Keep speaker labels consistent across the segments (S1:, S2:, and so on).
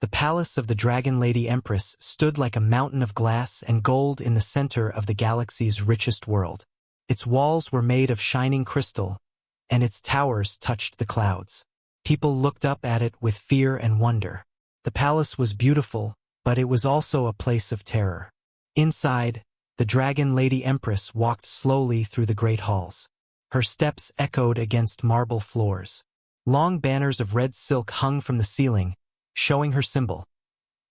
S1: The palace of the Dragon Lady Empress stood like a mountain of glass and gold in the center of the galaxy's richest world. Its walls were made of shining crystal, and its towers touched the clouds. People looked up at it with fear and wonder. The palace was beautiful, but it was also a place of terror. Inside, the Dragon Lady Empress walked slowly through the great halls. Her steps echoed against marble floors. Long banners of red silk hung from the ceiling, showing her symbol,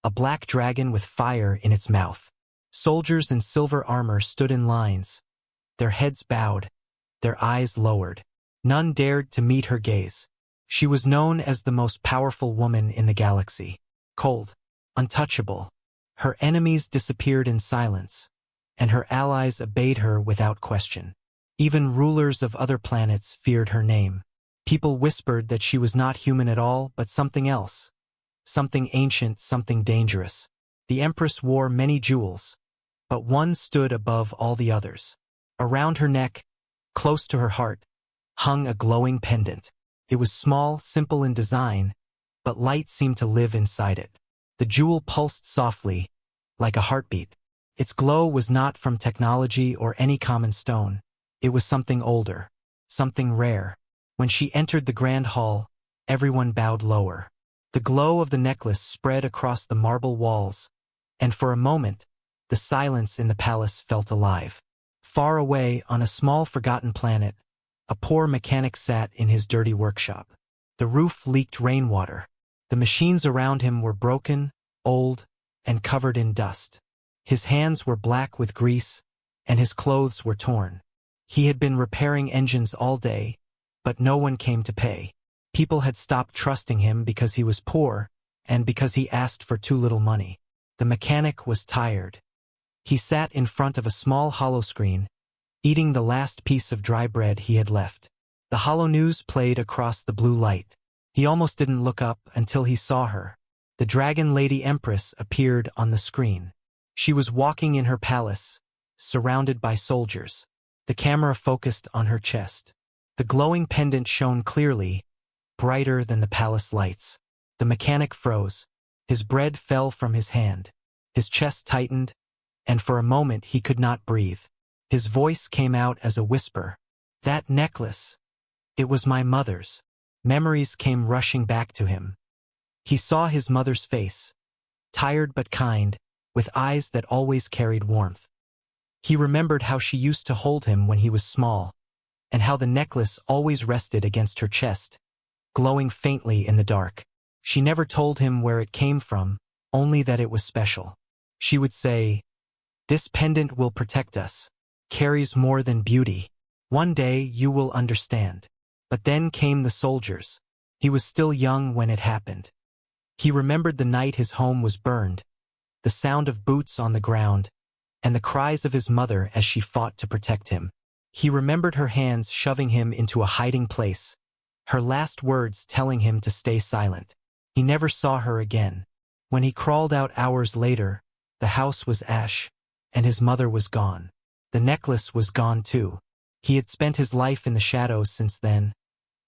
S1: a black dragon with fire in its mouth. Soldiers in silver armor stood in lines, their heads bowed, their eyes lowered. None dared to meet her gaze. She was known as the most powerful woman in the galaxy. Cold, untouchable. Her enemies disappeared in silence, and her allies obeyed her without question. Even rulers of other planets feared her name. People whispered that she was not human at all, but something else. Something ancient, something dangerous. The Empress wore many jewels, but one stood above all the others. Around her neck, close to her heart, hung a glowing pendant. It was small, simple in design, but light seemed to live inside it. The jewel pulsed softly, like a heartbeat. Its glow was not from technology or any common stone. It was something older, something rare. When she entered the grand hall, everyone bowed lower. The glow of the necklace spread across the marble walls, and for a moment, the silence in the palace felt alive. Far away, on a small forgotten planet, a poor mechanic sat in his dirty workshop. The roof leaked rainwater. The machines around him were broken, old, and covered in dust. His hands were black with grease, and his clothes were torn. He had been repairing engines all day, but no one came to pay. People had stopped trusting him because he was poor, and because he asked for too little money. The mechanic was tired. He sat in front of a small hollow screen, eating the last piece of dry bread he had left. The hollow news played across the blue light. He almost didn't look up until he saw her. The Dragon Lady Empress appeared on the screen. She was walking in her palace, surrounded by soldiers. The camera focused on her chest. The glowing pendant shone clearly, brighter than the palace lights. The mechanic froze. His bread fell from his hand. His chest tightened, and for a moment he could not breathe. His voice came out as a whisper. "That necklace. It was my mother's." Memories came rushing back to him. He saw his mother's face, tired but kind, with eyes that always carried warmth. He remembered how she used to hold him when he was small, and how the necklace always rested against her chest, glowing faintly in the dark. She never told him where it came from, only that it was special. She would say, "This pendant will protect us, carries more than beauty. One day you will understand." But then came the soldiers. He was still young when it happened. He remembered the night his home was burned, the sound of boots on the ground, and the cries of his mother as she fought to protect him. He remembered her hands shoving him into a hiding place, her last words telling him to stay silent. He never saw her again. When he crawled out hours later, the house was ash, and his mother was gone. The necklace was gone too. He had spent his life in the shadows since then,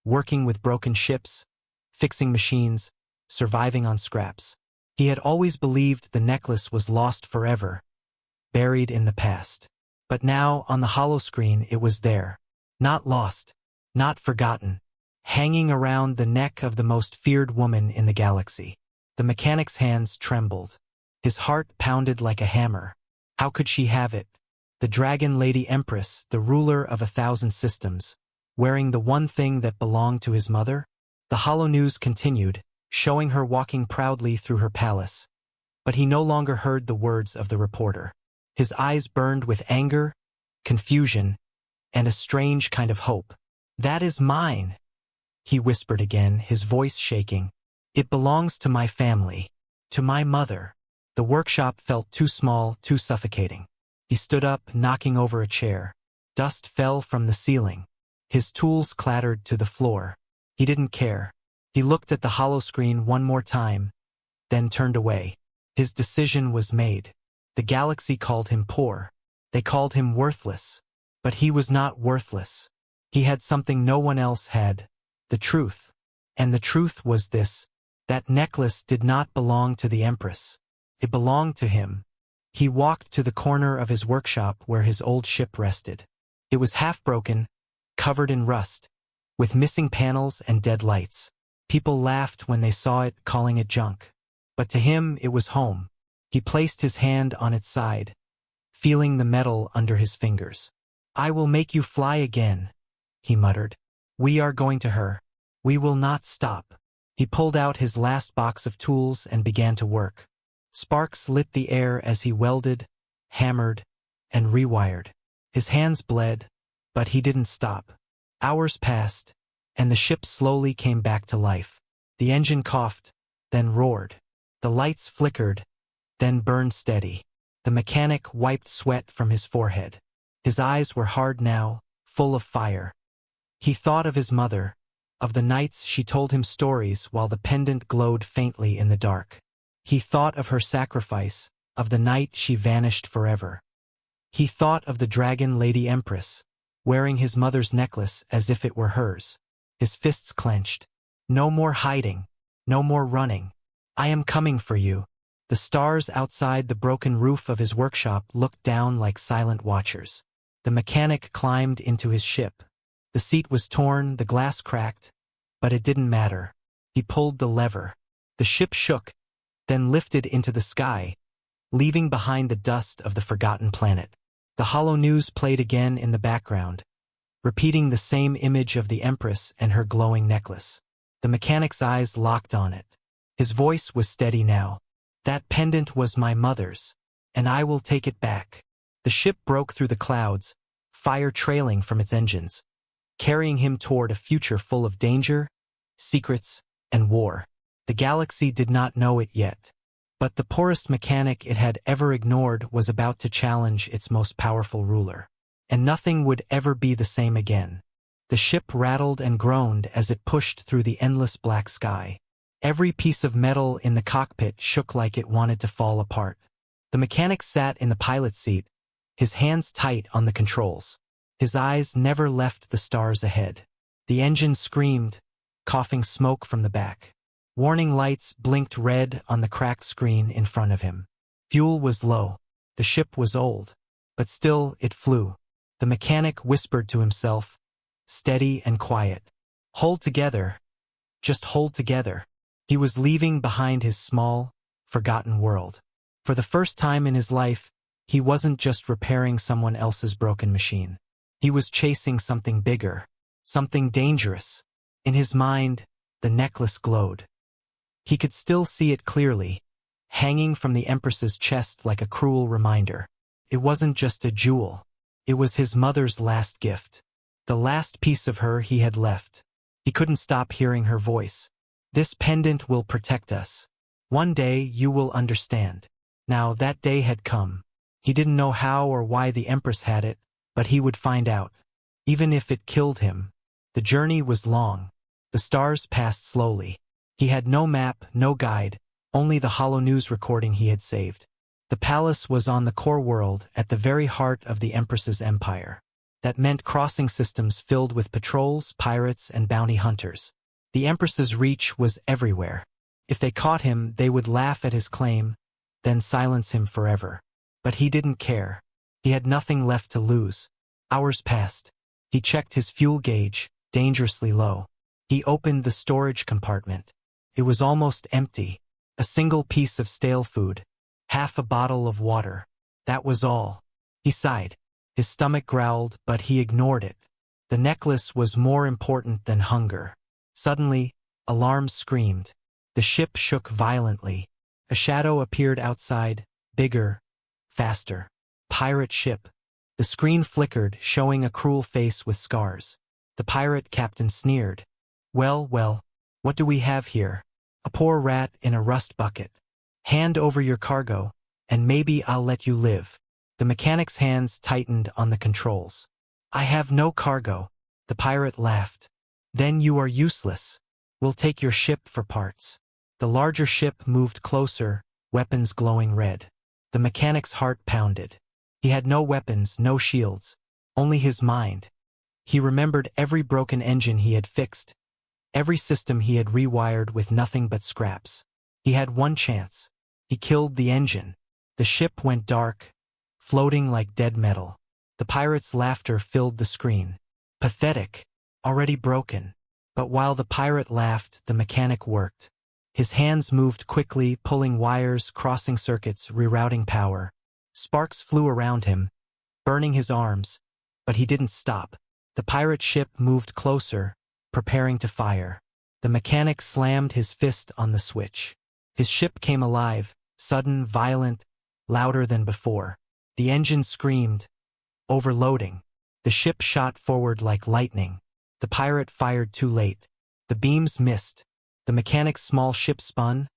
S1: working with broken ships, fixing machines, surviving on scraps. He had always believed the necklace was lost forever, buried in the past. But now, on the hollow screen, it was there. Not lost, not forgotten, hanging around the neck of the most feared woman in the galaxy. The mechanic's hands trembled. His heart pounded like a hammer. How could she have it? The Dragon Lady Empress, the ruler of 1,000 systems, wearing the one thing that belonged to his mother? The hollow news continued, showing her walking proudly through her palace. But he no longer heard the words of the reporter. His eyes burned with anger, confusion, and a strange kind of hope. "That is mine," he whispered again, his voice shaking. "It belongs to my family, to my mother." The workshop felt too small, too suffocating. He stood up, knocking over a chair. Dust fell from the ceiling. His tools clattered to the floor. He didn't care. He looked at the hollow screen one more time, then turned away. His decision was made. The galaxy called him poor. They called him worthless. But he was not worthless. He had something no one else had. The truth. And the truth was this: That necklace did not belong to the Empress. It belonged to him. He walked to the corner of his workshop where his old ship rested. It was half-broken, covered in rust, with missing panels and dead lights. People laughed when they saw it, calling it junk. But to him it was home. He placed his hand on its side, feeling the metal under his fingers. "I will make you fly again," he muttered. "We are going to her. We will not stop." He pulled out his last box of tools and began to work. Sparks lit the air as he welded, hammered, and rewired. His hands bled, but he didn't stop. Hours passed, and the ship slowly came back to life. The engine coughed, then roared. The lights flickered, then burned steady. The mechanic wiped sweat from his forehead. His eyes were hard now, full of fire. He thought of his mother, of the nights she told him stories while the pendant glowed faintly in the dark. He thought of her sacrifice, of the night she vanished forever. He thought of the dragon Lady Empress, wearing his mother's necklace as if it were hers. His fists clenched. "No more hiding. No more running. I am coming for you." The stars outside the broken roof of his workshop looked down like silent watchers. The mechanic climbed into his ship. The seat was torn, the glass cracked, but it didn't matter. He pulled the lever. The ship shook, then lifted into the sky, leaving behind the dust of the forgotten planet. The hollow news played again in the background, repeating the same image of the Empress and her glowing necklace. The mechanic's eyes locked on it. His voice was steady now. "That pendant was my mother's, and I will take it back." The ship broke through the clouds, fire trailing from its engines, carrying him toward a future full of danger, secrets, and war. The galaxy did not know it yet, but the poorest mechanic it had ever ignored was about to challenge its most powerful ruler. And nothing would ever be the same again. The ship rattled and groaned as it pushed through the endless black sky. Every piece of metal in the cockpit shook like it wanted to fall apart. The mechanic sat in the pilot's seat, his hands tight on the controls. His eyes never left the stars ahead. The engine screamed, coughing smoke from the back. Warning lights blinked red on the cracked screen in front of him. Fuel was low. The ship was old, but still it flew. The mechanic whispered to himself, steady and quiet. "Hold together. Just hold together." He was leaving behind his small, forgotten world. For the first time in his life, he wasn't just repairing someone else's broken machine. He was chasing something bigger, something dangerous. In his mind, the necklace glowed. He could still see it clearly, hanging from the Empress's chest like a cruel reminder. It wasn't just a jewel. It was his mother's last gift. The last piece of her he had left. He couldn't stop hearing her voice. "This pendant will protect us. One day you will understand." Now that day had come. He didn't know how or why the Empress had it, but he would find out. Even if it killed him. The journey was long. The stars passed slowly. He had no map, no guide, only the hollow news recording he had saved. The palace was on the core world at the very heart of the Empress's empire. That meant crossing systems filled with patrols, pirates, and bounty hunters. The Empress's reach was everywhere. If they caught him, they would laugh at his claim, then silence him forever. But he didn't care. He had nothing left to lose. Hours passed. He checked his fuel gauge, dangerously low. He opened the storage compartment. It was almost empty. A single piece of stale food. Half a bottle of water. That was all. He sighed. His stomach growled, but he ignored it. The necklace was more important than hunger. Suddenly, alarms screamed. The ship shook violently. A shadow appeared outside, bigger, faster. Pirate ship. The screen flickered, showing a cruel face with scars. The pirate captain sneered. Well, what do we have here? A poor rat in a rust bucket. Hand over your cargo, and maybe I'll let you live." The mechanic's hands tightened on the controls. "I have no cargo." The pirate laughed. "Then you are useless. We'll take your ship for parts." The larger ship moved closer, weapons glowing red. The mechanic's heart pounded. He had no weapons, no shields, only his mind. He remembered every broken engine he had fixed, Every system he had rewired with nothing but scraps. He had one chance. He killed the engine. The ship went dark, floating like dead metal. The pirate's laughter filled the screen. Pathetic, already broken. But while the pirate laughed, the mechanic worked. His hands moved quickly, pulling wires, crossing circuits, rerouting power. Sparks flew around him, burning his arms, but he didn't stop. The pirate ship moved closer, preparing to fire. The mechanic slammed his fist on the switch. His ship came alive, sudden, violent, louder than before. The engine screamed, overloading. The ship shot forward like lightning. The pirate fired too late. The beams missed. The mechanic's small ship spun,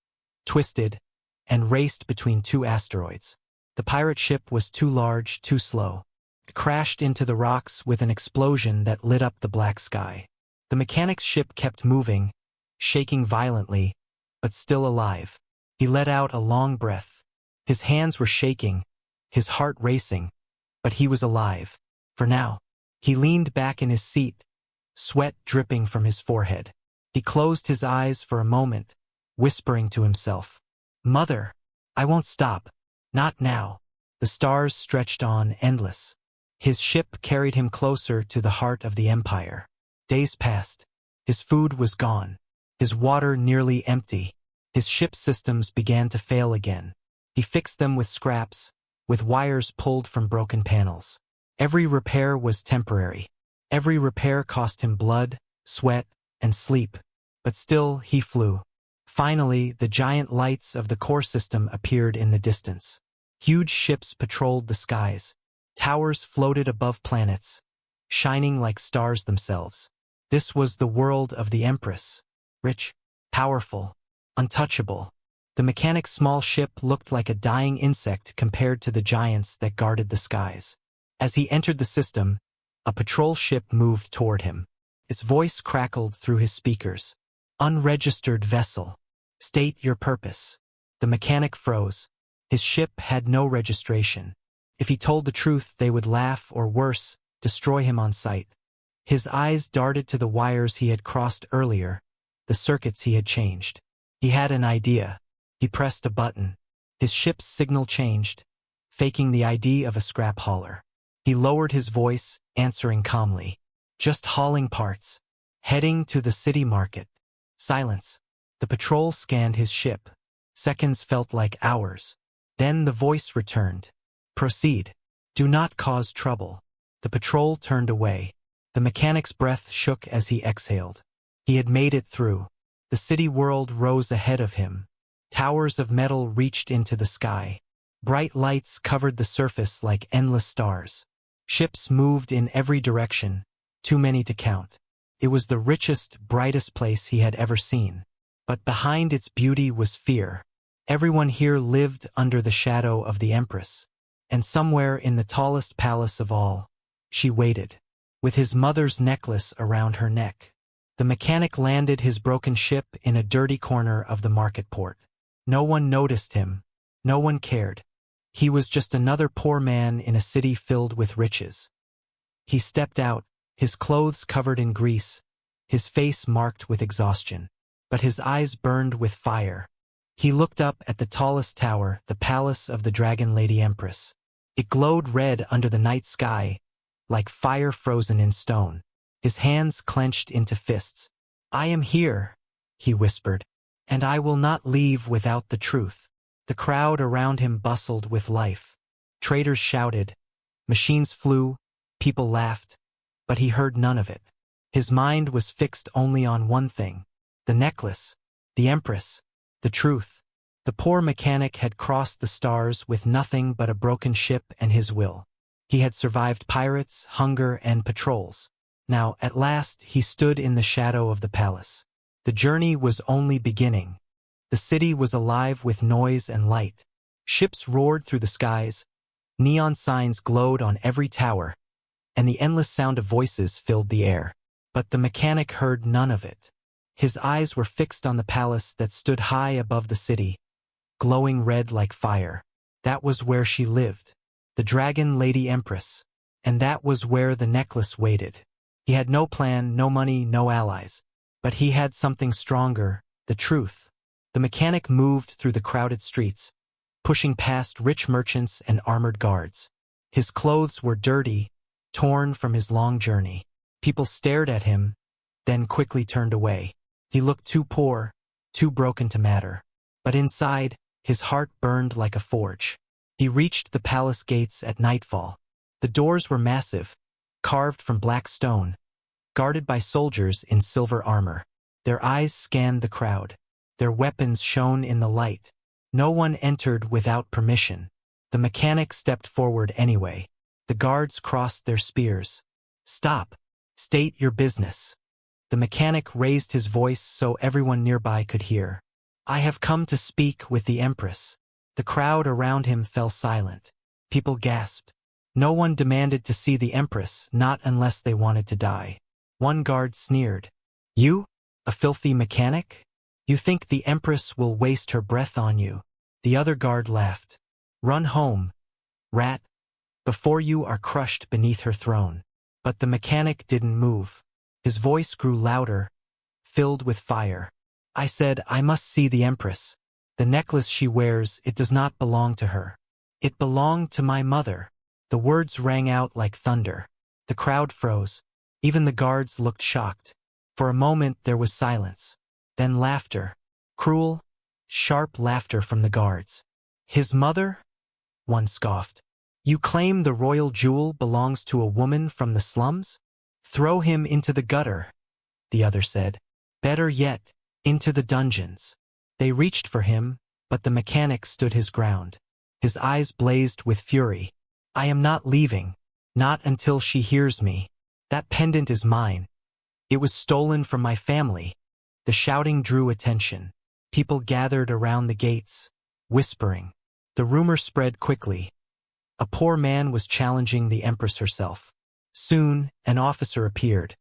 S1: twisted, and raced between two asteroids. The pirate ship was too large, too slow. It crashed into the rocks with an explosion that lit up the black sky. The mechanic's ship kept moving, shaking violently, but still alive. He let out a long breath. His hands were shaking, his heart racing, but he was alive. For now. He leaned back in his seat, sweat dripping from his forehead. He closed his eyes for a moment, whispering to himself, "Mother, I won't stop. Not now." The stars stretched on, endless. His ship carried him closer to the heart of the Empire. Days passed. His food was gone. His water nearly empty. His ship's systems began to fail again. He fixed them with scraps, with wires pulled from broken panels. Every repair was temporary. Every repair cost him blood, sweat, and sleep. But still, he flew. Finally, the giant lights of the core system appeared in the distance. Huge ships patrolled the skies. Towers floated above planets, shining like stars themselves. This was the world of the Empress. Rich, powerful, untouchable. The mechanic's small ship looked like a dying insect compared to the giants that guarded the skies. As he entered the system, a patrol ship moved toward him. Its voice crackled through his speakers. "Unregistered vessel. State your purpose." The mechanic froze. His ship had no registration. If he told the truth, they would laugh or worse, destroy him on sight. His eyes darted to the wires he had crossed earlier, the circuits he had changed. He had an idea. He pressed a button. His ship's signal changed, faking the ID of a scrap hauler. He lowered his voice, answering calmly. "Just hauling parts. Heading to the city market." Silence. The patrol scanned his ship. Seconds felt like hours. Then the voice returned. "Proceed. Do not cause trouble." The patrol turned away. The mechanic's breath shook as he exhaled. He had made it through. The city world rose ahead of him. Towers of metal reached into the sky. Bright lights covered the surface like endless stars. Ships moved in every direction, too many to count. It was the richest, brightest place he had ever seen. But behind its beauty was fear. Everyone here lived under the shadow of the Empress. And somewhere in the tallest palace of all, she waited, with his mother's necklace around her neck. The mechanic landed his broken ship in a dirty corner of the market port. No one noticed him. No one cared. He was just another poor man in a city filled with riches. He stepped out, his clothes covered in grease, his face marked with exhaustion. But his eyes burned with fire. He looked up at the tallest tower, the palace of the Dragon Lady Empress. It glowed red under the night sky, like fire frozen in stone. His hands clenched into fists. "I am here," he whispered, "and I will not leave without the truth." The crowd around him bustled with life. Traders shouted, machines flew, people laughed, but he heard none of it. His mind was fixed only on one thing: the necklace, the Empress, the truth. The poor mechanic had crossed the stars with nothing but a broken ship and his will. He had survived pirates, hunger, and patrols. Now, at last, he stood in the shadow of the palace. The journey was only beginning. The city was alive with noise and light. Ships roared through the skies, neon signs glowed on every tower, and the endless sound of voices filled the air. But the mechanic heard none of it. His eyes were fixed on the palace that stood high above the city, glowing red like fire. That was where she lived, the Dragon Lady Empress, and that was where the necklace waited. He had no plan, no money, no allies. But he had something stronger, the truth. The mechanic moved through the crowded streets, pushing past rich merchants and armored guards. His clothes were dirty, torn from his long journey. People stared at him, then quickly turned away. He looked too poor, too broken to matter. But inside, his heart burned like a forge. He reached the palace gates at nightfall. The doors were massive, carved from black stone, guarded by soldiers in silver armor. Their eyes scanned the crowd. Their weapons shone in the light. No one entered without permission. The mechanic stepped forward anyway. The guards crossed their spears. "Stop. State your business." The mechanic raised his voice so everyone nearby could hear. "I have come to speak with the Empress." The crowd around him fell silent. People gasped. No one demanded to see the Empress, not unless they wanted to die. One guard sneered. "You? A filthy mechanic? You think the Empress will waste her breath on you?" The other guard laughed. "Run home, rat, before you are crushed beneath her throne." But the mechanic didn't move. His voice grew louder, filled with fire. "I said I must see the Empress. The necklace she wears, it does not belong to her. It belonged to my mother." The words rang out like thunder. The crowd froze. Even the guards looked shocked. For a moment there was silence. Then laughter. Cruel, sharp laughter from the guards. "His mother?" one scoffed. "You claim the royal jewel belongs to a woman from the slums? Throw him into the gutter," the other said. "Better yet, into the dungeons." They reached for him, but the mechanic stood his ground. His eyes blazed with fury. "I am not leaving. Not until she hears me. That pendant is mine. It was stolen from my family." The shouting drew attention. People gathered around the gates, whispering. The rumor spread quickly. A poor man was challenging the Empress herself. Soon, an officer appeared.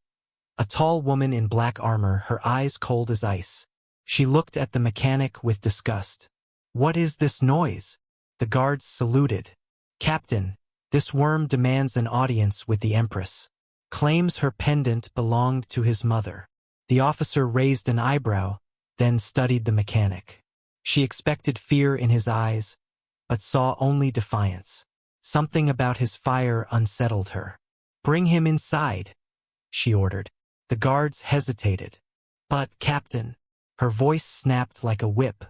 S1: A tall woman in black armor, her eyes cold as ice. She looked at the mechanic with disgust. "What is this noise?" The guards saluted. "Captain, this worm demands an audience with the Empress. Claims her pendant belonged to his mother." The officer raised an eyebrow, then studied the mechanic. She expected fear in his eyes, but saw only defiance. Something about his fire unsettled her. "Bring him inside," she ordered. The guards hesitated. "But, Captain," her voice snapped like a whip.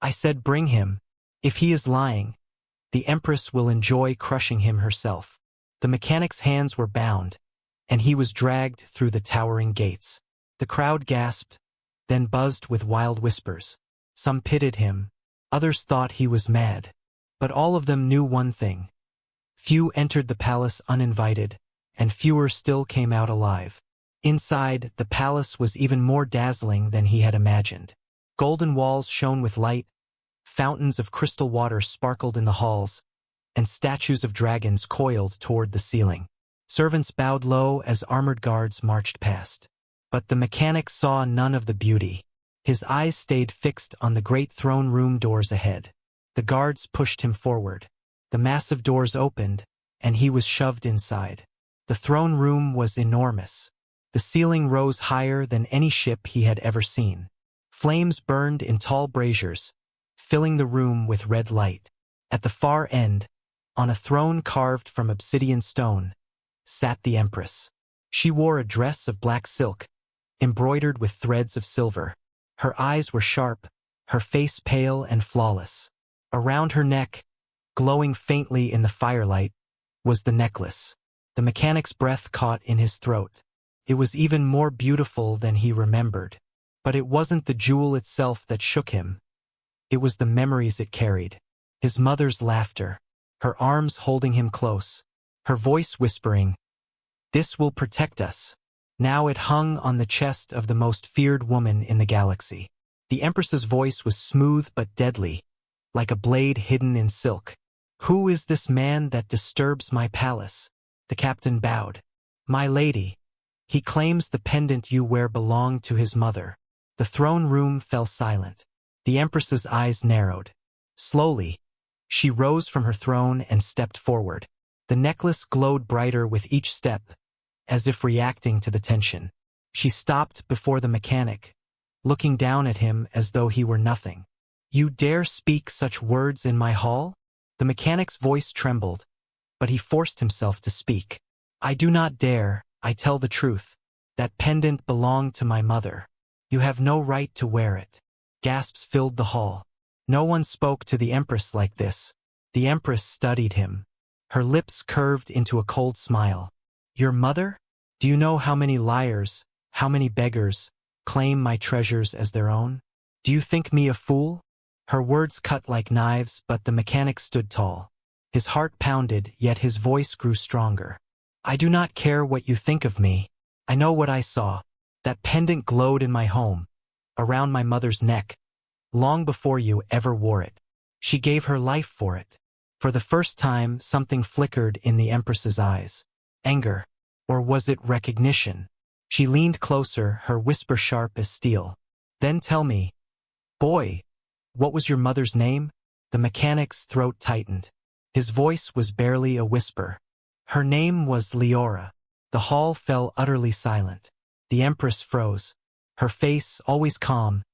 S1: "I said bring him. If he is lying, the Empress will enjoy crushing him herself." The mechanic's hands were bound, and he was dragged through the towering gates. The crowd gasped, then buzzed with wild whispers. Some pitied him, others thought he was mad. But all of them knew one thing. Few entered the palace uninvited, and fewer still came out alive. Inside, the palace was even more dazzling than he had imagined. Golden walls shone with light, fountains of crystal water sparkled in the halls, and statues of dragons coiled toward the ceiling. Servants bowed low as armored guards marched past. But the mechanic saw none of the beauty. His eyes stayed fixed on the great throne room doors ahead. The guards pushed him forward. The massive doors opened, and he was shoved inside. The throne room was enormous. The ceiling rose higher than any ship he had ever seen. Flames burned in tall braziers, filling the room with red light. At the far end, on a throne carved from obsidian stone, sat the Empress. She wore a dress of black silk, embroidered with threads of silver. Her eyes were sharp, her face pale and flawless. Around her neck, glowing faintly in the firelight, was the necklace. The mechanic's breath caught in his throat. It was even more beautiful than he remembered. But it wasn't the jewel itself that shook him. It was the memories it carried. His mother's laughter, her arms holding him close, her voice whispering, "This will protect us." Now it hung on the chest of the most feared woman in the galaxy. The Empress's voice was smooth but deadly, like a blade hidden in silk. "Who is this man that disturbs my palace?" The captain bowed. "My lady, he claims the pendant you wear belonged to his mother." The throne room fell silent. The Empress's eyes narrowed. Slowly, she rose from her throne and stepped forward. The necklace glowed brighter with each step, as if reacting to the tension. She stopped before the mechanic, looking down at him as though he were nothing. "You dare speak such words in my hall?" The mechanic's voice trembled, but he forced himself to speak. "I do not dare, I tell the truth. That pendant belonged to my mother. You have no right to wear it." Gasps filled the hall. No one spoke to the Empress like this. The Empress studied him. Her lips curved into a cold smile. "Your mother? Do you know how many liars, how many beggars, claim my treasures as their own? Do you think me a fool?" Her words cut like knives, but the mechanic stood tall. His heart pounded, yet his voice grew stronger. "I do not care what you think of me. I know what I saw. That pendant glowed in my home, around my mother's neck, long before you ever wore it. She gave her life for it." For the first time, something flickered in the Empress's eyes. Anger. Or was it recognition? She leaned closer, her whisper sharp as steel. "Then tell me, boy, what was your mother's name?" The mechanic's throat tightened. His voice was barely a whisper. "Her name was Leora." The hall fell utterly silent. The Empress froze. Her face, always calm,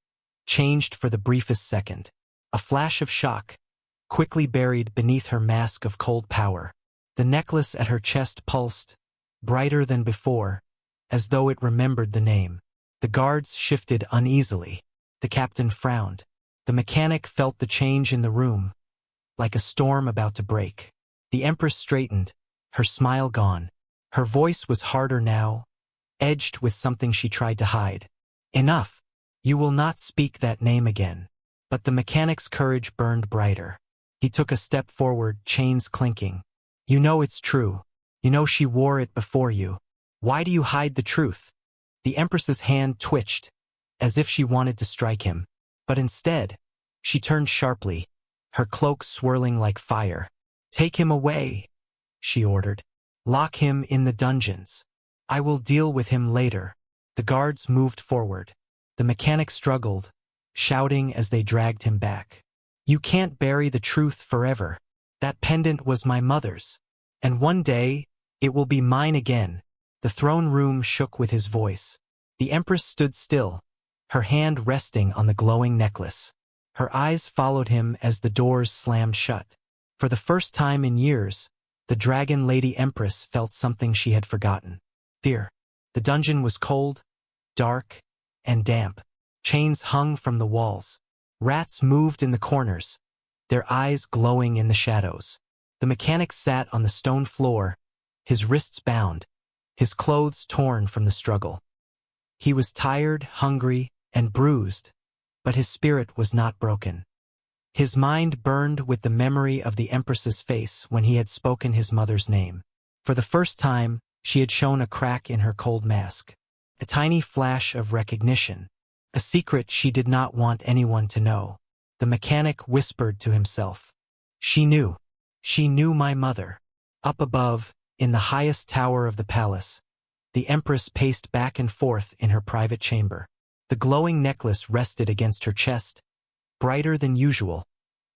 S1: changed for the briefest second. A flash of shock, quickly buried beneath her mask of cold power. The necklace at her chest pulsed, brighter than before, as though it remembered the name. The guards shifted uneasily. The captain frowned. The mechanic felt the change in the room, like a storm about to break. The Empress straightened, her smile gone. Her voice was harder now, edged with something she tried to hide. "Enough. You will not speak that name again." But the mechanic's courage burned brighter. He took a step forward, chains clinking. "You know it's true. You know she wore it before you. Why do you hide the truth?" The Empress's hand twitched, as if she wanted to strike him. But instead, she turned sharply, her cloak swirling like fire. "Take him away," she ordered. "Lock him in the dungeons. I will deal with him later." The guards moved forward. The mechanic struggled, shouting as they dragged him back. "You can't bury the truth forever. That pendant was my mother's. And one day, it will be mine again." The throne room shook with his voice. The Empress stood still, her hand resting on the glowing necklace. Her eyes followed him as the doors slammed shut. For the first time in years, the Dragon Lady Empress felt something she had forgotten. Fear. The dungeon was cold, dark, and damp. Chains hung from the walls. Rats moved in the corners, their eyes glowing in the shadows. The mechanic sat on the stone floor, his wrists bound, his clothes torn from the struggle. He was tired, hungry, and bruised, but his spirit was not broken. His mind burned with the memory of the Empress's face when he had spoken his mother's name. For the first time, she had shown a crack in her cold mask. A tiny flash of recognition. A secret she did not want anyone to know. The mechanic whispered to himself. She knew. She knew my mother. Up above, in the highest tower of the palace, the Empress paced back and forth in her private chamber. The glowing necklace rested against her chest, brighter than usual,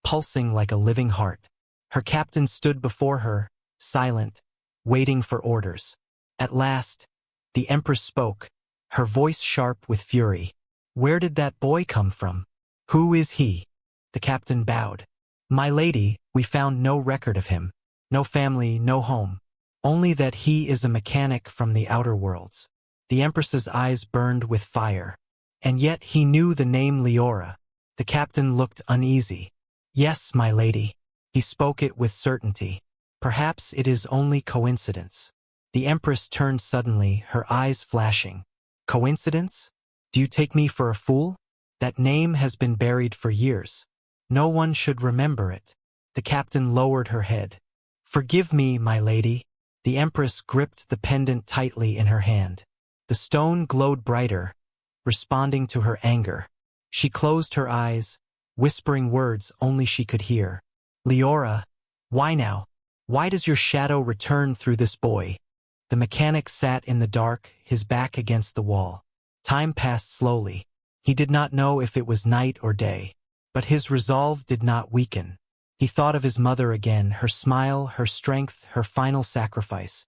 S1: pulsing like a living heart. Her captain stood before her, silent, waiting for orders. At last, the Empress spoke, her voice sharp with fury. "Where did that boy come from? Who is he?" The captain bowed. "My lady, we found no record of him. No family, no home. Only that he is a mechanic from the outer worlds." The Empress's eyes burned with fire. "And yet he knew the name Leora." The captain looked uneasy. "Yes, my lady." He spoke it with certainty. "Perhaps it is only coincidence." The Empress turned suddenly, her eyes flashing. "Coincidence? Do you take me for a fool? That name has been buried for years. No one should remember it." The captain lowered her head. "Forgive me, my lady." The Empress gripped the pendant tightly in her hand. The stone glowed brighter, responding to her anger. She closed her eyes, whispering words only she could hear. "Leora, why now? Why does your shadow return through this boy?" The mechanic sat in the dark, his back against the wall. Time passed slowly. He did not know if it was night or day. But his resolve did not weaken. He thought of his mother again, her smile, her strength, her final sacrifice.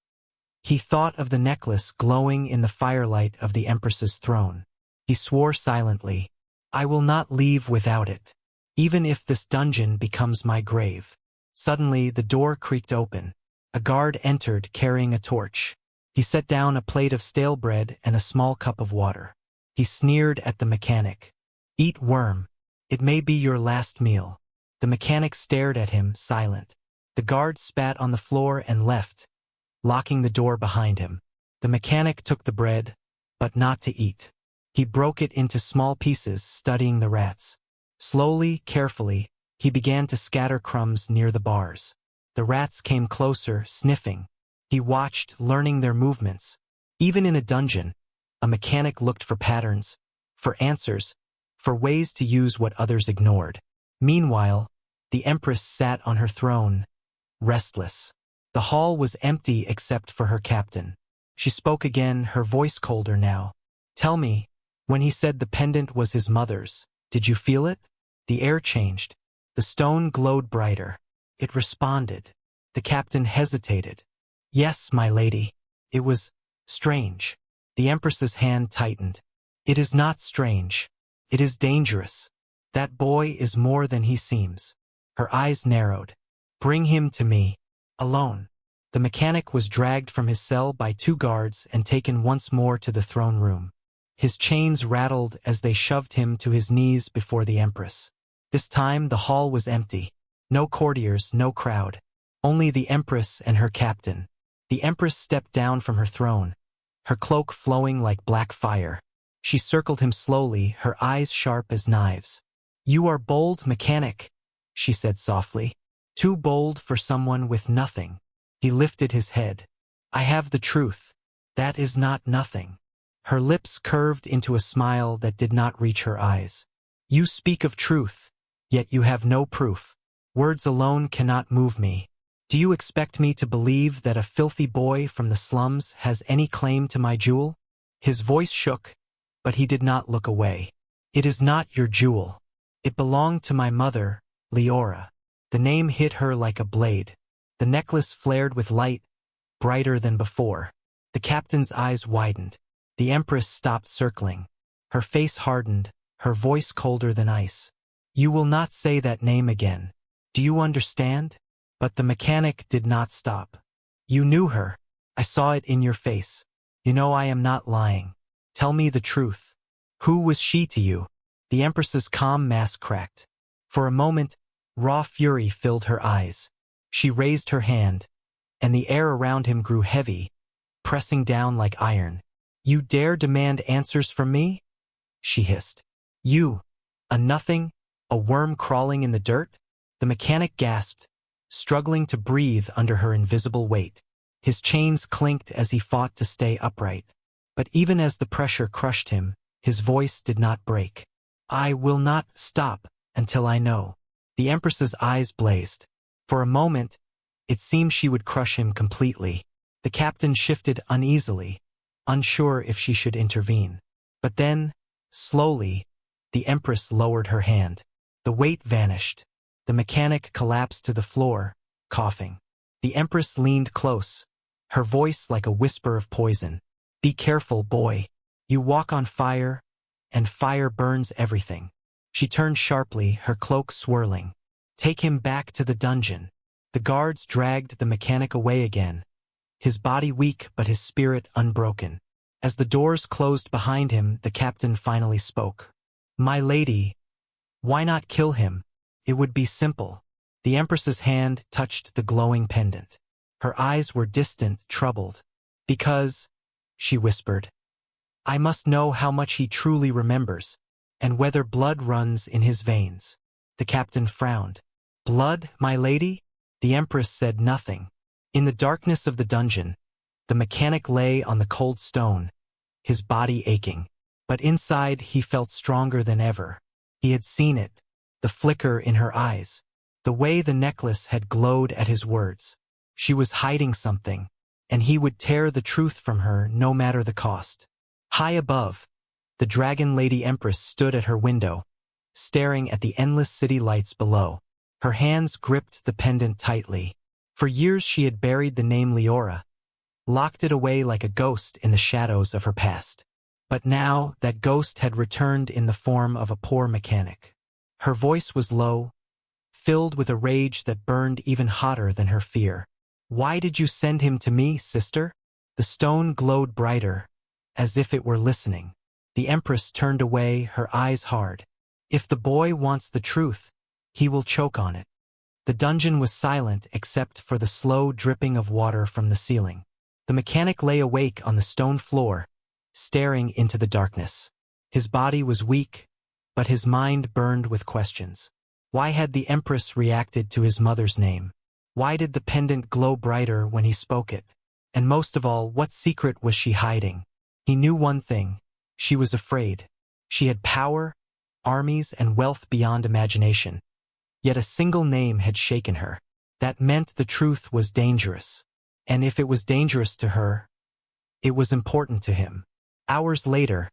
S1: He thought of the necklace glowing in the firelight of the Empress's throne. He swore silently, "I will not leave without it, even if this dungeon becomes my grave." Suddenly, the door creaked open. A guard entered carrying a torch. He set down a plate of stale bread and a small cup of water. He sneered at the mechanic. "Eat worm. It may be your last meal." The mechanic stared at him, silent. The guard spat on the floor and left, locking the door behind him. The mechanic took the bread, but not to eat. He broke it into small pieces, studying the rats. Slowly, carefully, he began to scatter crumbs near the bars. The rats came closer, sniffing. He watched, learning their movements. Even in a dungeon, a mechanic looked for patterns, for answers, for ways to use what others ignored. Meanwhile, the Empress sat on her throne, restless. The hall was empty except for her captain. She spoke again, her voice colder now. "Tell me, when he said the pendant was his mother's, did you feel it?" The air changed. The stone glowed brighter. It responded. The captain hesitated. "Yes, my lady. It was strange." The Empress's hand tightened. "It is not strange. It is dangerous. That boy is more than he seems." Her eyes narrowed. "Bring him to me. Alone." The mechanic was dragged from his cell by 2 guards and taken once more to the throne room. His chains rattled as they shoved him to his knees before the Empress. This time the hall was empty. No courtiers, no crowd. Only the Empress and her captain. The Empress stepped down from her throne, her cloak flowing like black fire. She circled him slowly, her eyes sharp as knives. "You are bold, mechanic," she said softly. "Too bold for someone with nothing." He lifted his head. "I have the truth. That is not nothing." Her lips curved into a smile that did not reach her eyes. "You speak of truth, yet you have no proof. Words alone cannot move me. Do you expect me to believe that a filthy boy from the slums has any claim to my jewel?" His voice shook, but he did not look away. "It is not your jewel. It belonged to my mother, Leora." The name hit her like a blade. The necklace flared with light, brighter than before. The captain's eyes widened. The Empress stopped circling. Her face hardened, her voice colder than ice. "You will not say that name again. Do you understand?" But the mechanic did not stop. "You knew her. I saw it in your face. You know I am not lying. Tell me the truth. Who was she to you?" The Empress's calm mask cracked. For a moment, raw fury filled her eyes. She raised her hand, and the air around him grew heavy, pressing down like iron. "You dare demand answers from me?" she hissed. "You, a nothing, a worm crawling in the dirt?" The mechanic gasped, struggling to breathe under her invisible weight. His chains clinked as he fought to stay upright. But even as the pressure crushed him, his voice did not break. "I will not stop until I know." The Empress's eyes blazed. For a moment, it seemed she would crush him completely. The captain shifted uneasily, unsure if she should intervene. But then, slowly, the Empress lowered her hand. The weight vanished. The mechanic collapsed to the floor, coughing. The Empress leaned close, her voice like a whisper of poison. "Be careful, boy. You walk on fire, and fire burns everything." She turned sharply, her cloak swirling. "Take him back to the dungeon." The guards dragged the mechanic away again, his body weak but his spirit unbroken. As the doors closed behind him, the captain finally spoke. "My lady, why not kill him? It would be simple." The Empress's hand touched the glowing pendant. Her eyes were distant, troubled. "Because," she whispered, "I must know how much he truly remembers, and whether blood runs in his veins." The captain frowned. "Blood, my lady?" The Empress said nothing. In the darkness of the dungeon, the mechanic lay on the cold stone, his body aching. But inside he felt stronger than ever. He had seen it, the flicker in her eyes, the way the necklace had glowed at his words. She was hiding something, and he would tear the truth from her no matter the cost. High above, the Dragon Lady Empress stood at her window, staring at the endless city lights below. Her hands gripped the pendant tightly. For years she had buried the name Leora, locked it away like a ghost in the shadows of her past. But now that ghost had returned in the form of a poor mechanic. Her voice was low, filled with a rage that burned even hotter than her fear. "Why did you send him to me, sister?" The stone glowed brighter, as if it were listening. The Empress turned away, her eyes hard. "If the boy wants the truth, he will choke on it." The dungeon was silent except for the slow dripping of water from the ceiling. The mechanic lay awake on the stone floor, staring into the darkness. His body was weak, but his mind burned with questions. Why had the Empress reacted to his mother's name? Why did the pendant glow brighter when he spoke it? And most of all, what secret was she hiding? He knew one thing. She was afraid. She had power, armies, and wealth beyond imagination. Yet a single name had shaken her. That meant the truth was dangerous. And if it was dangerous to her, it was important to him. Hours later,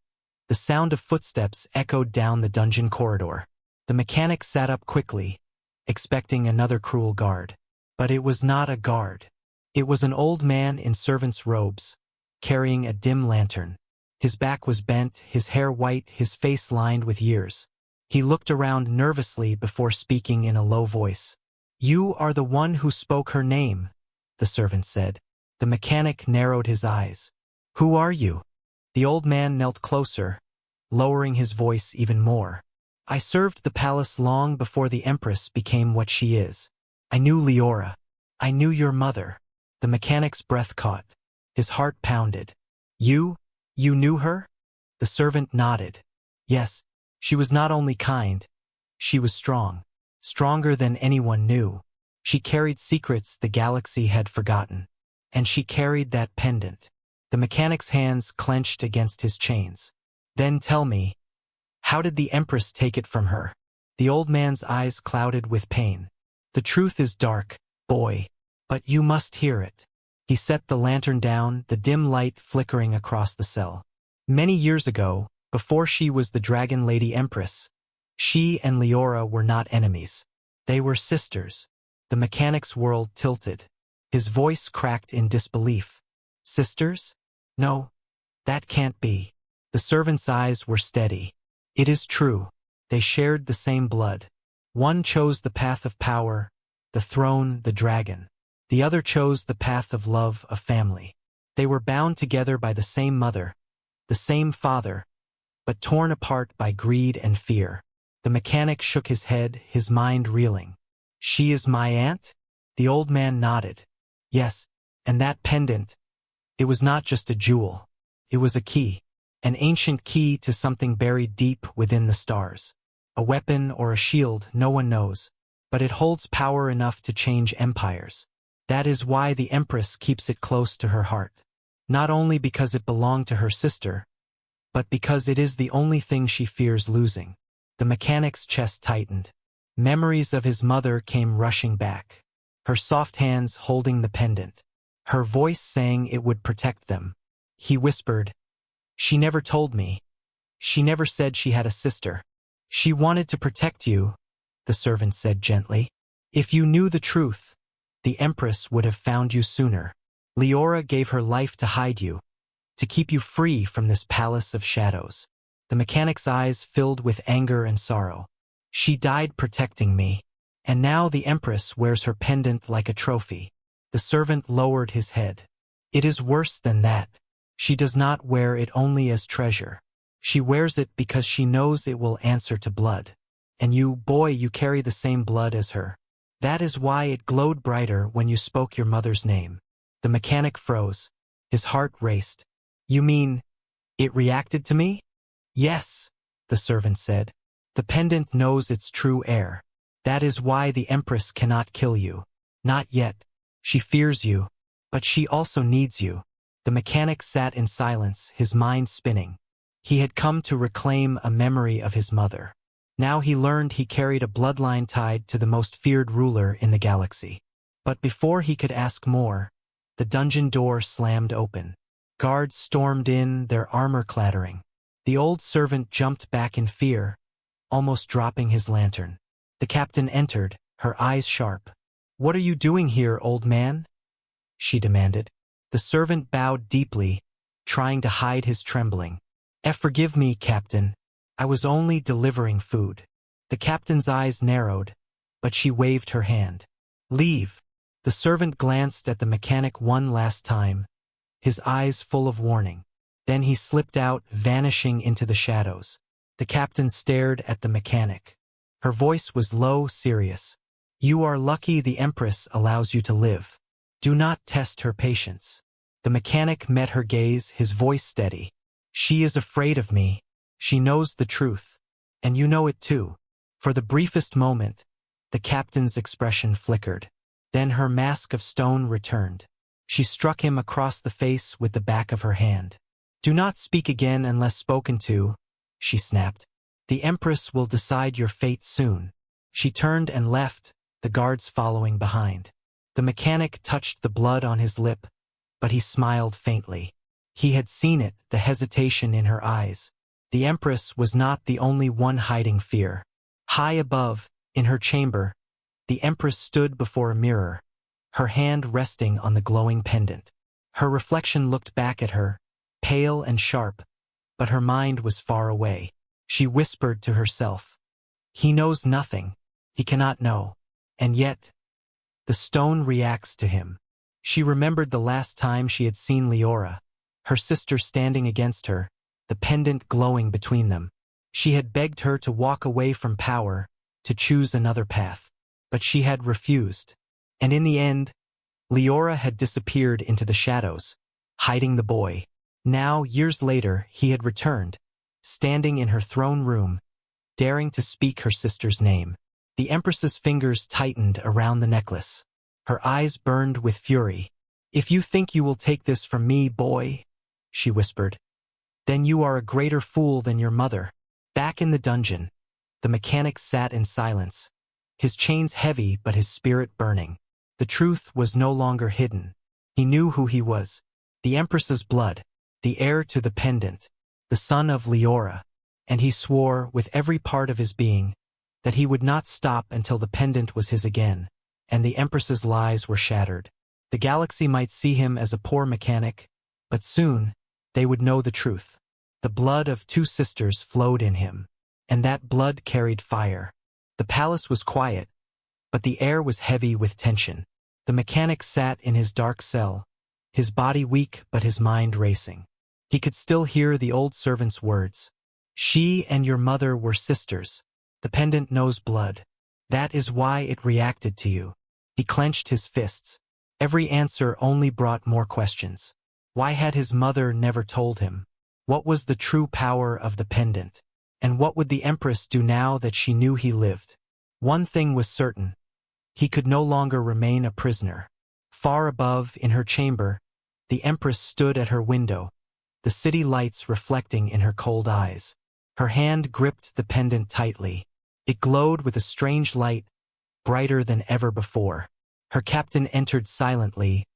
S1: the sound of footsteps echoed down the dungeon corridor. The mechanic sat up quickly, expecting another cruel guard. But it was not a guard. It was an old man in servant's robes, carrying a dim lantern. His back was bent, his hair white, his face lined with years. He looked around nervously before speaking in a low voice. "You are the one who spoke her name," the servant said. The mechanic narrowed his eyes. "Who are you?" The old man knelt closer, lowering his voice even more. "I served the palace long before the Empress became what she is. I knew Leora. I knew your mother." The mechanic's breath caught. His heart pounded. You knew her?" The servant nodded. "Yes, she was not only kind, she was strong. Stronger than anyone knew. She carried secrets the galaxy had forgotten. And she carried that pendant." The mechanic's hands clenched against his chains. "Then tell me, how did the Empress take it from her?" The old man's eyes clouded with pain. "The truth is dark, boy, but you must hear it." He set the lantern down, the dim light flickering across the cell. "Many years ago, before she was the Dragon Lady Empress, she and Leora were not enemies. They were sisters." The mechanic's world tilted. His voice cracked in disbelief. "Sisters? No, that can't be." The servant's eyes were steady. "It is true. They shared the same blood. One chose the path of power, the throne, the dragon. The other chose the path of love, of family. They were bound together by the same mother, the same father, but torn apart by greed and fear." The mechanic shook his head, his mind reeling. "She is my aunt?" The old man nodded. "Yes, and that pendant, it was not just a jewel. It was a key. An ancient key to something buried deep within the stars. A weapon or a shield, no one knows. But it holds power enough to change empires. That is why the Empress keeps it close to her heart. Not only because it belonged to her sister, but because it is the only thing she fears losing." The mechanic's chest tightened. Memories of his mother came rushing back. Her soft hands holding the pendant. Her voice saying it would protect them. He whispered, "She never told me. She never said she had a sister." "She wanted to protect you," the servant said gently. "If you knew the truth, the Empress would have found you sooner. Leora gave her life to hide you, to keep you free from this palace of shadows." The mechanic's eyes filled with anger and sorrow. "She died protecting me, and now the Empress wears her pendant like a trophy." The servant lowered his head. "It is worse than that. She does not wear it only as treasure. She wears it because she knows it will answer to blood. And you, boy, you carry the same blood as her. That is why it glowed brighter when you spoke your mother's name." The mechanic froze. His heart raced. "You mean, it reacted to me?" "Yes," the servant said. "The pendant knows its true heir. That is why the Empress cannot kill you. Not yet. She fears you, but she also needs you." The mechanic sat in silence, his mind spinning. He had come to reclaim a memory of his mother. Now he learned he carried a bloodline tied to the most feared ruler in the galaxy. But before he could ask more, the dungeon door slammed open. Guards stormed in, their armor clattering. The old servant jumped back in fear, almost dropping his lantern. The captain entered, her eyes sharp. "What are you doing here, old man?" she demanded. The servant bowed deeply, trying to hide his trembling. Forgive me, Captain. I was only delivering food. The captain's eyes narrowed, but she waved her hand. Leave. The servant glanced at the mechanic one last time, his eyes full of warning. Then he slipped out, vanishing into the shadows. The captain stared at the mechanic. Her voice was low, serious. You are lucky the Empress allows you to live. Do not test her patience. The mechanic met her gaze, his voice steady. She is afraid of me. She knows the truth. And you know it too. For the briefest moment, the captain's expression flickered. Then her mask of stone returned. She struck him across the face with the back of her hand. Do not speak again unless spoken to, she snapped. The Empress will decide your fate soon. She turned and left, the guards following behind. The mechanic touched the blood on his lip, but he smiled faintly. He had seen it, the hesitation in her eyes. The Empress was not the only one hiding fear. High above, in her chamber, the Empress stood before a mirror, her hand resting on the glowing pendant. Her reflection looked back at her, pale and sharp, but her mind was far away. She whispered to herself, he knows nothing, he cannot know, and yet, the stone reacts to him. She remembered the last time she had seen Leora, her sister standing against her, the pendant glowing between them. She had begged her to walk away from power, to choose another path. But she had refused. And in the end, Leora had disappeared into the shadows, hiding the boy. Now, years later, he had returned, standing in her throne room, daring to speak her sister's name. The Empress's fingers tightened around the necklace. Her eyes burned with fury. If you think you will take this from me, boy, she whispered, then you are a greater fool than your mother. Back in the dungeon, the mechanic sat in silence, his chains heavy but his spirit burning. The truth was no longer hidden. He knew who he was, the Empress's blood, the heir to the pendant, the son of Leora, and he swore with every part of his being that he would not stop until the pendant was his again, and the Empress's lies were shattered. The galaxy might see him as a poor mechanic, but soon they would know the truth. The blood of two sisters flowed in him, and that blood carried fire. The palace was quiet, but the air was heavy with tension. The mechanic sat in his dark cell, his body weak but his mind racing. He could still hear the old servant's words. She and your mother were sisters. The pendant knows blood. That is why it reacted to you. He clenched his fists. Every answer only brought more questions. Why had his mother never told him? What was the true power of the pendant? And what would the Empress do now that she knew he lived? One thing was certain. He could no longer remain a prisoner. Far above, in her chamber, the Empress stood at her window, the city lights reflecting in her cold eyes. Her hand gripped the pendant tightly. It glowed with a strange light, brighter than ever before. Her captain entered silently,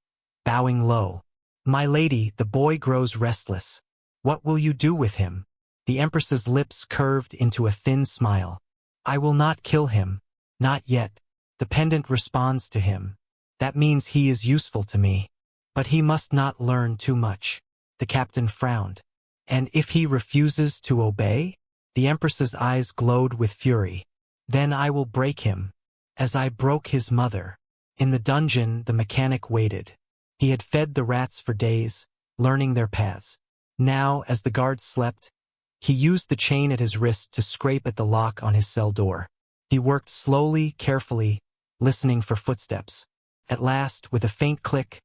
S1: bowing low. My lady, the boy grows restless. What will you do with him? The Empress's lips curved into a thin smile. I will not kill him. Not yet. The pendant responds to him. That means he is useful to me. But he must not learn too much. The captain frowned. And if he refuses to obey? The Empress's eyes glowed with fury. Then I will break him, as I broke his mother. In the dungeon, the mechanic waited. He had fed the rats for days, learning their paths. Now, as the guards slept, he used the chain at his wrist to scrape at the lock on his cell door. He worked slowly, carefully, listening for footsteps. At last, with a faint click,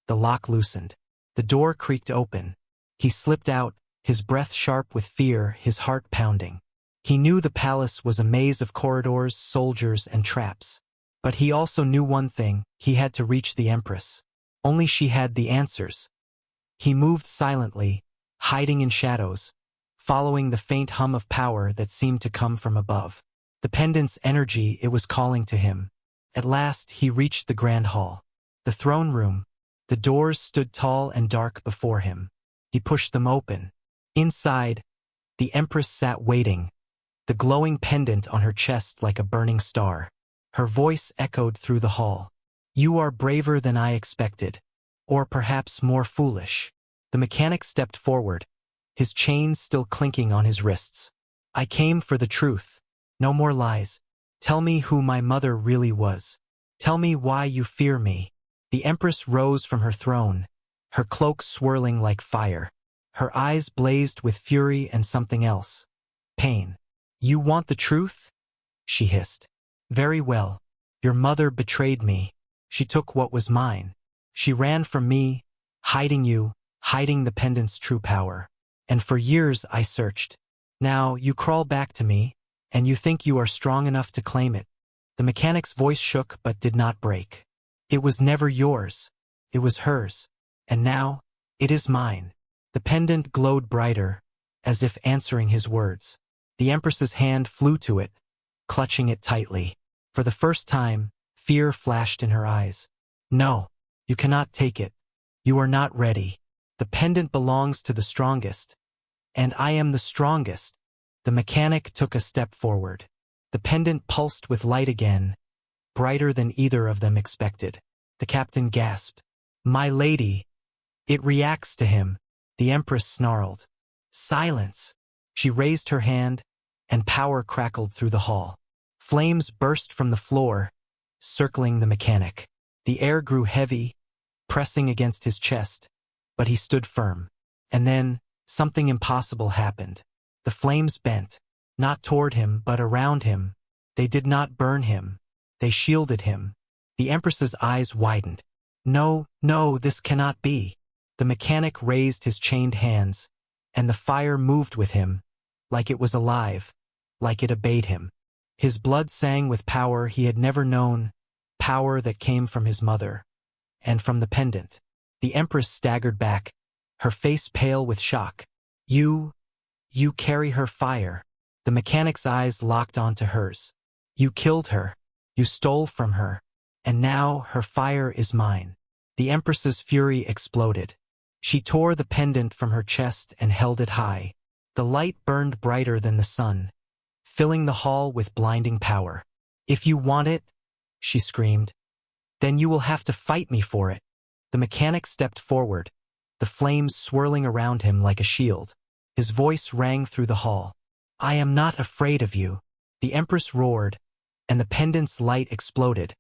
S1: the lock loosened. The door creaked open. He slipped out, his breath sharp with fear, his heart pounding. He knew the palace was a maze of corridors, soldiers, and traps. But he also knew one thing: he had to reach the Empress. Only she had the answers. He moved silently, hiding in shadows, following the faint hum of power that seemed to come from above. The pendant's energy, it was calling to him. At last, he reached the grand hall. The throne room. The doors stood tall and dark before him. He pushed them open. Inside, the Empress sat waiting, the glowing pendant on her chest like a burning star. Her voice echoed through the hall. You are braver than I expected. Or perhaps more foolish. The mechanic stepped forward, his chains still clinking on his wrists. I came for the truth. No more lies. Tell me who my mother really was. Tell me why you fear me. The Empress rose from her throne, her cloak swirling like fire. Her eyes blazed with fury and something else. Pain. You want the truth? She hissed. Very well. Your mother betrayed me. She took what was mine. She ran from me, hiding you, hiding the pendant's true power. And for years I searched. Now you crawl back to me, and you think you are strong enough to claim it. The mechanic's voice shook but did not break. It was never yours. It was hers. And now, it is mine. The pendant glowed brighter, as if answering his words. The Empress's hand flew to it, clutching it tightly. For the first time, fear flashed in her eyes. No, you cannot take it. You are not ready. The pendant belongs to the strongest. And I am the strongest. The mechanic took a step forward. The pendant pulsed with light again, brighter than either of them expected. The captain gasped. My lady. It reacts to him. The Empress snarled. Silence. She raised her hand, and power crackled through the hall. Flames burst from the floor, circling the mechanic. The air grew heavy, pressing against his chest, but he stood firm. And then, something impossible happened. The flames bent, not toward him but around him. They did not burn him. They shielded him. The Empress's eyes widened. No, no, this cannot be. The mechanic raised his chained hands, and the fire moved with him, like it was alive, like it obeyed him. His blood sang with power he had never known, power that came from his mother, and from the pendant. The Empress staggered back, her face pale with shock. You carry her fire. The mechanic's eyes locked onto hers. You killed her. You stole from her. And now her fire is mine. The Empress's fury exploded. She tore the pendant from her chest and held it high. The light burned brighter than the sun, filling the hall with blinding power. If you want it, she screamed, then you will have to fight me for it. The mechanic stepped forward, the flames swirling around him like a shield. His voice rang through the hall. I am not afraid of you. The Empress roared, and the pendant's light exploded,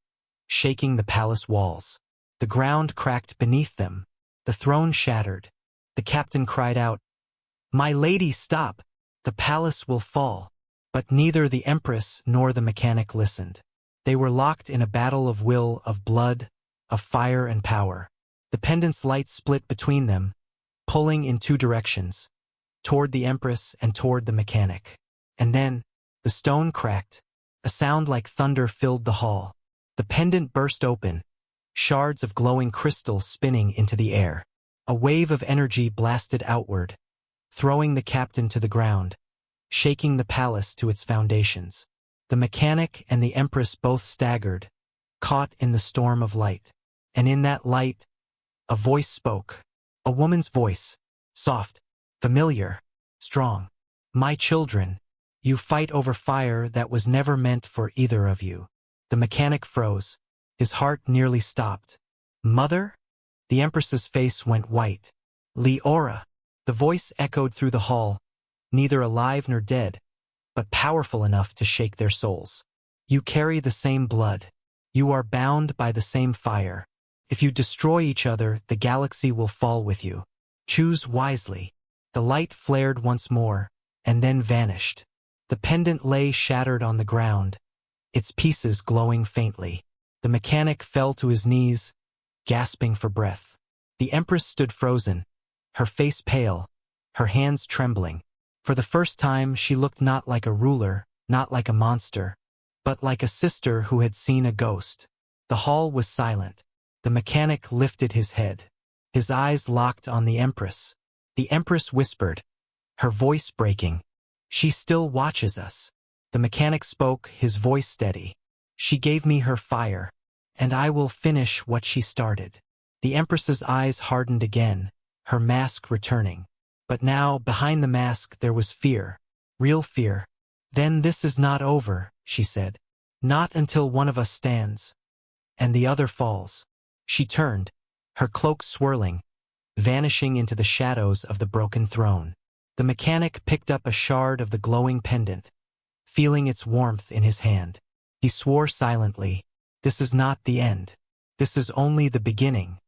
S1: shaking the palace walls. The ground cracked beneath them. The throne shattered. The captain cried out, My lady, stop! The palace will fall. But neither the Empress nor the mechanic listened. They were locked in a battle of will, of blood, of fire and power. The pendant's light split between them, pulling in two directions, toward the Empress and toward the mechanic. And then, the stone cracked. A sound like thunder filled the hall. The pendant burst open, shards of glowing crystal spinning into the air. A wave of energy blasted outward, throwing the captain to the ground, shaking the palace to its foundations. The mechanic and the Empress both staggered, caught in the storm of light. And in that light, a voice spoke. A woman's voice, soft, familiar, strong. My children, you fight over fire that was never meant for either of you. The mechanic froze. His heart nearly stopped. Mother? The Empress's face went white. Leora. The voice echoed through the hall, neither alive nor dead, but powerful enough to shake their souls. You carry the same blood. You are bound by the same fire. If you destroy each other, the galaxy will fall with you. Choose wisely. The light flared once more, and then vanished. The pendant lay shattered on the ground, its pieces glowing faintly. The mechanic fell to his knees, gasping for breath. The Empress stood frozen, her face pale, her hands trembling. For the first time she looked not like a ruler, not like a monster, but like a sister who had seen a ghost. The hall was silent. The mechanic lifted his head. His eyes locked on the Empress. The Empress whispered, her voice breaking. She still watches us. The mechanic spoke, his voice steady. She gave me her fire, and I will finish what she started. The Empress's eyes hardened again, her mask returning. But now, behind the mask, there was fear. Real fear. Then this is not over, she said. Not until one of us stands, and the other falls. She turned, her cloak swirling, vanishing into the shadows of the broken throne. The mechanic picked up a shard of the glowing pendant, feeling its warmth in his hand. He swore silently, "This is not the end. This is only the beginning."